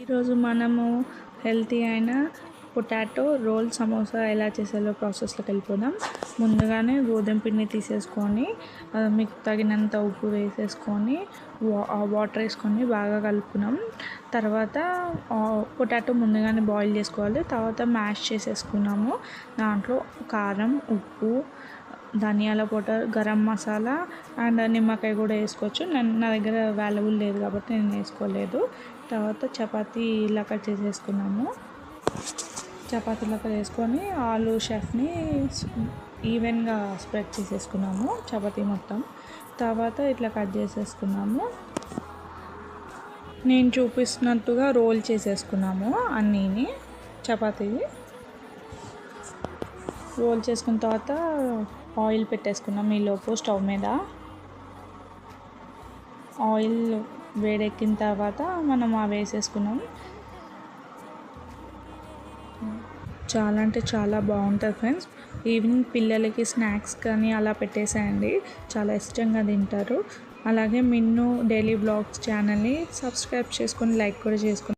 ఈరోజు మనము హెల్తీ అయిన పొటాటో రోల్ సమోసా ఎలా చేసేలో ప్రాసెస్లోకి వెళ్ళిపోదాం. ముందుగానే గోధుమ పిండి తీసేసుకొని మీకు తగినంత ఉప్పు వేసేసుకొని వాటర్ వేసుకొని బాగా కలుపుకున్నాం. తర్వాత పొటాటో ముందుగానే బాయిల్ చేసుకోవాలి. తర్వాత మ్యాష్ చేసేసుకున్నాము. దాంట్లో కారం, ఉప్పు, ధనియాల పౌడర్, గరం మసాలా అండ్ నిమ్మకాయ కూడా వేసుకోవచ్చు. నా దగ్గర అవైలబుల్ లేదు కాబట్టి నేను వేసుకోలేదు. తర్వాత చపాతీ లెక్క చేసేసుకున్నాము. చపాతీ లెక్క వేసుకొని ఆలు షెఫ్ని ఈవెన్గా స్ప్రెడ్ చేసేసుకున్నాము చపాతీ మొత్తం. తర్వాత ఇట్లా కట్ చేసేసుకున్నాము. నేను చూపిస్తున్నట్టుగా రోల్ చేసేసుకున్నాము. అన్నీని చపాతీని రోల్ చేసుకున్న తర్వాత ఆయిల్ పెట్టేసుకున్నాం. ఈలోపు స్టవ్ మీద ఆయిల్ వేడెక్కిన తర్వాత మనం అవి వేసేసుకున్నాం. చాలా అంటే చాలా బాగుంటుంది ఫ్రెండ్స్. ఈవినింగ్ పిల్లలకి స్నాక్స్ కానీ అలా పెట్టేసేయండి, చాలా ఇష్టంగా తింటారు. అలాగే మిన్ను డైలీ బ్లాగ్స్ ఛానల్ని సబ్స్క్రైబ్ చేసుకొని లైక్ కూడా చేసుకొని